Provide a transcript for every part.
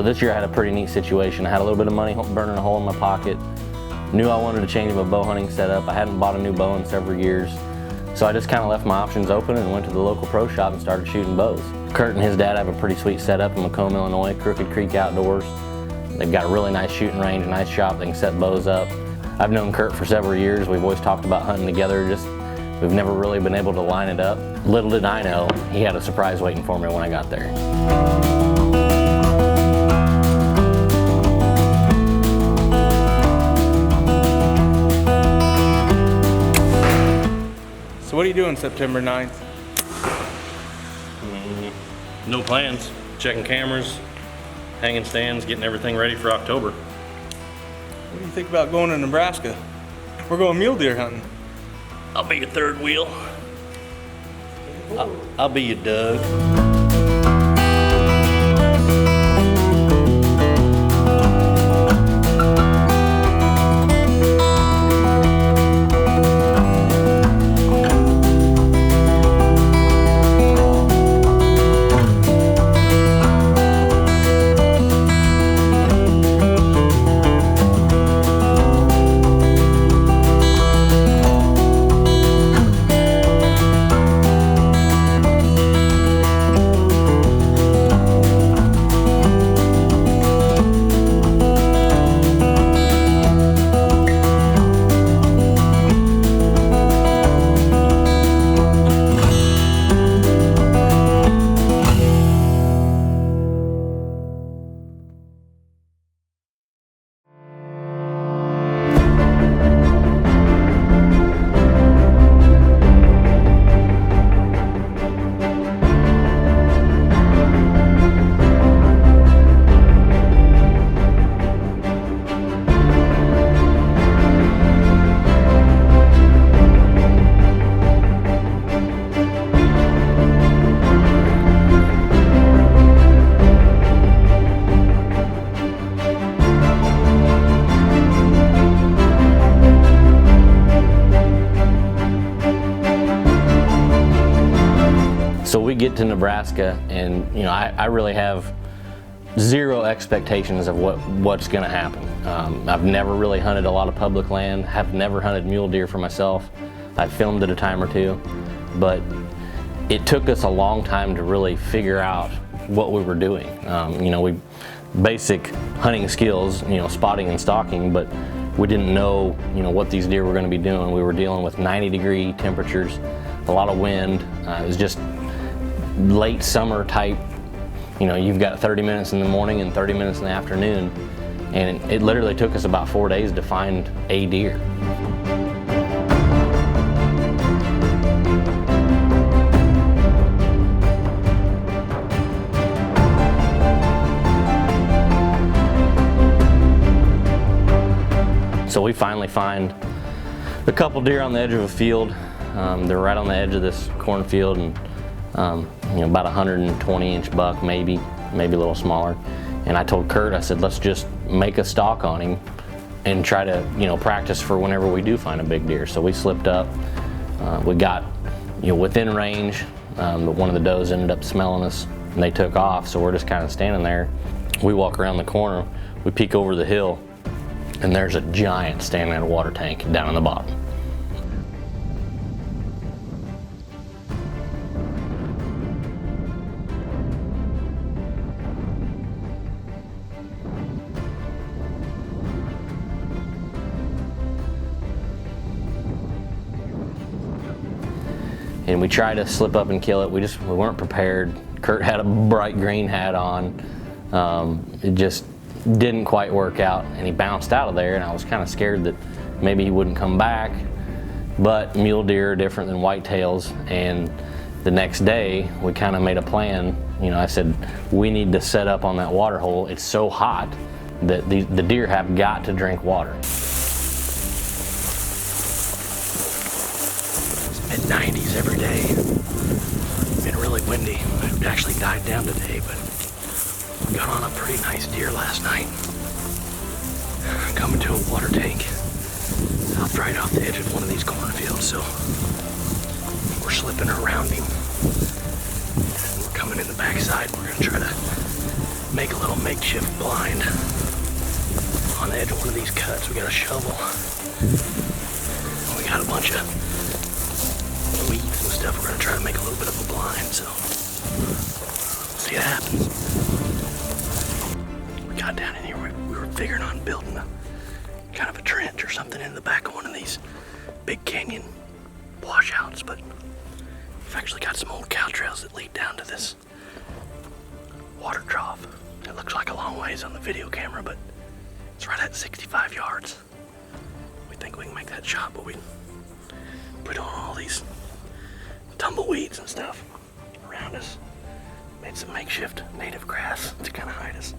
this year I had a pretty neat situation. I had a little bit of money burning a hole in my pocket. Knew I wanted to change my bow hunting setup. I hadn't bought a new bow in several years. So I just kind of left my options open and went to the local pro shop and started shooting bows. Kurt and his dad have a pretty sweet setup in Macomb, Illinois, Crooked Creek Outdoors. They've got a really nice shooting range, a nice shop. They can set bows up. I've known Kurt for several years. We've always talked about hunting together. We've never really been able to line it up. Little did I know, he had a surprise waiting for me when I got there. So what are you doing September 9th? No plans. Checking cameras, hanging stands, getting everything ready for October. What do you think about going to Nebraska? We're going mule deer hunting. I'll be your third wheel. I'll be your Doug. So we get to Nebraska and I really have zero expectations of what's gonna happen. I've never really hunted a lot of public land, have never hunted mule deer for myself. I've filmed it a time or two, but it took us a long time to really figure out what we were doing. We basic hunting skills, spotting and stalking, but we didn't know, what these deer were gonna be doing. We were dealing with 90-degree temperatures, a lot of wind. It was just late summer type, you've got 30 minutes in the morning and 30 minutes in the afternoon, and it literally took us about 4 days to find a deer. So we finally find a couple deer on the edge of a field. They're right on the edge of this cornfield, and about 120-inch buck, maybe a little smaller. And I told Kurt, I said, let's just make a stalk on him and try to, practice for whenever we do find a big deer. So we slipped up. We got, within range, but one of the does ended up smelling us, and they took off. So we're just kind of standing there. We walk around the corner, we peek over the hill, and there's a giant standing in a water tank down in the bottom. And we tried to slip up and kill it. We weren't prepared. Kurt had a bright green hat on. It just didn't quite work out, and he bounced out of there, and I was kind of scared that maybe he wouldn't come back. But mule deer are different than whitetails, and the next day we kind of made a plan. I said, we need to set up on that water hole. It's so hot that the deer have got to drink water. Mid-90s every day. It's been really windy. It actually died down today, but we got on a pretty nice deer last night. Coming to a water tank right off the edge of one of these cornfields, so we're slipping around him. We're coming in the backside. We're gonna try to make a little makeshift blind on the edge of one of these cuts. We got a shovel. We got a bunch of weeds and stuff. We're gonna try to make a little bit of a blind, so see what happens. We got down in here, we were figuring on building a kind of a trench or something in the back of one of these big canyon washouts, but we've actually got some old cow trails that lead down to this water trough. It looks like a long ways on the video camera, but it's right at 65 yards. We think we can make that shot, but we put on all these tumbleweeds and stuff around us. Made some makeshift native grass to kind of hide us.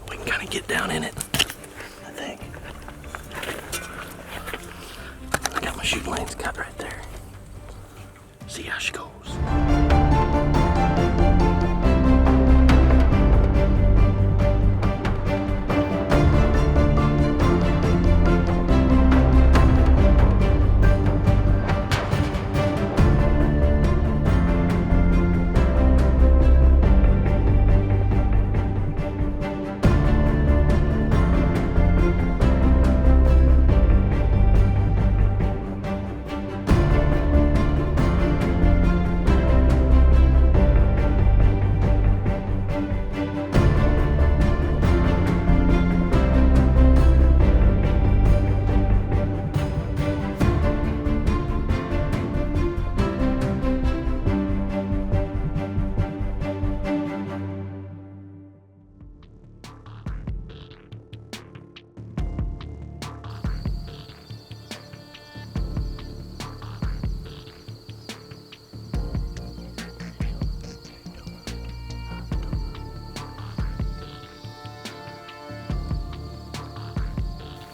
We can kind of get down in it, I think. I got my shooting lanes cut right there. See how she goes.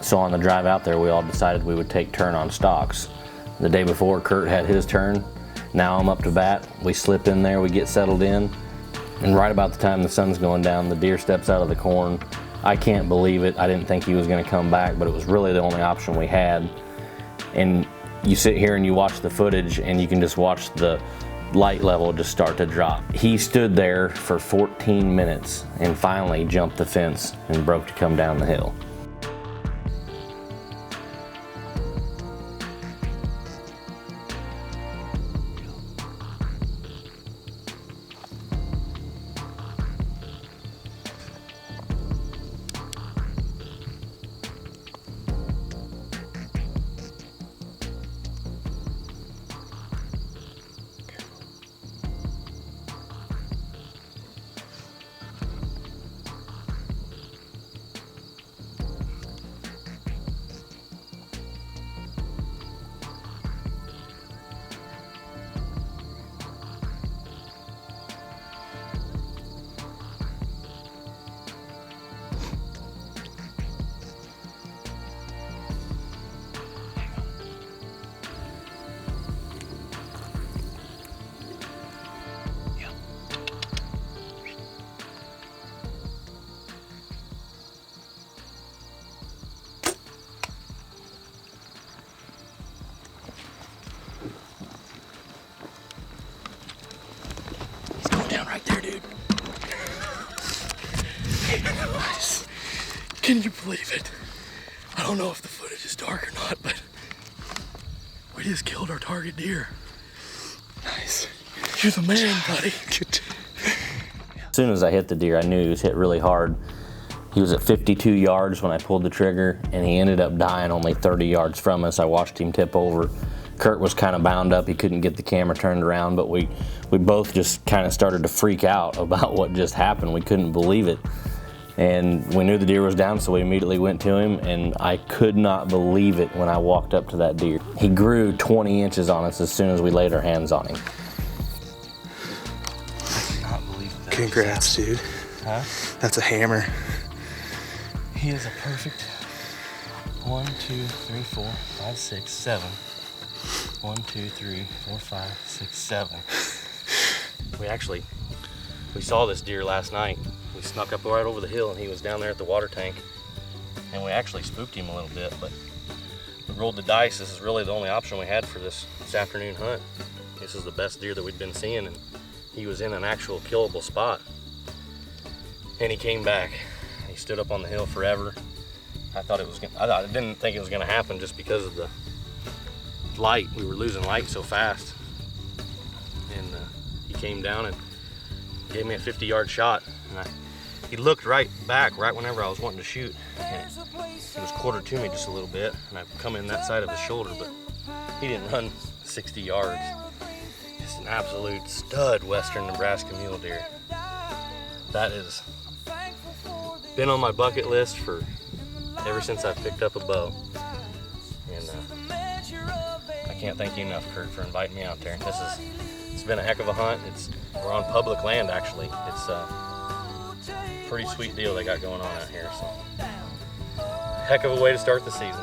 So on the drive out there, we all decided we would take turn on stalks. The day before, Kurt had his turn. Now I'm up to bat. We slip in there, we get settled in, and right about the time the sun's going down, the deer steps out of the corn. I can't believe it. I didn't think he was going to come back, but it was really the only option we had. And you sit here and you watch the footage, and you can just watch the light level just start to drop. He stood there for 14 minutes and finally jumped the fence and broke to come down the hill. Right there, dude. Nice. Can you believe it? I don't know if the footage is dark or not, but we just killed our target deer. Nice. You're the man, buddy. As soon as I hit the deer, I knew he was hit really hard. He was at 52 yards when I pulled the trigger, and he ended up dying only 30 yards from us. I watched him tip over. Kurt was kind of bound up. He couldn't get the camera turned around, but we both just kind of started to freak out about what just happened. We couldn't believe it. And we knew the deer was down, so we immediately went to him, and I could not believe it when I walked up to that deer. He grew 20 inches on us as soon as we laid our hands on him. I cannot believe that. Congrats, dude. Huh? That's a hammer. He is a perfect 1, 2, 3, 4, 5, 6, 7. 1, 2, 3, 4, 5, 6, 7. We saw this deer last night. We snuck up right over the hill and he was down there at the water tank. And we actually spooked him a little bit, but we rolled the dice. This is really the only option we had for this afternoon hunt. This is the best deer that we'd been seeing, and he was in an actual killable spot. And he came back. He stood up on the hill forever. I didn't think it was gonna happen just because of the light. We were losing light so fast. And he came down and gave me a 50-yard shot. And he looked right back right whenever I was wanting to shoot. And he was quartered to me just a little bit, and I come in that side of his shoulder, but he didn't run 60 yards. Just an absolute stud western Nebraska mule deer. That has been on my bucket list for ever since I picked up a bow. And I can't thank you enough, Kurt, for inviting me out there. It's been a heck of a hunt. We're on public land, actually. It's a pretty sweet deal they got going on out here. So, heck of a way to start the season.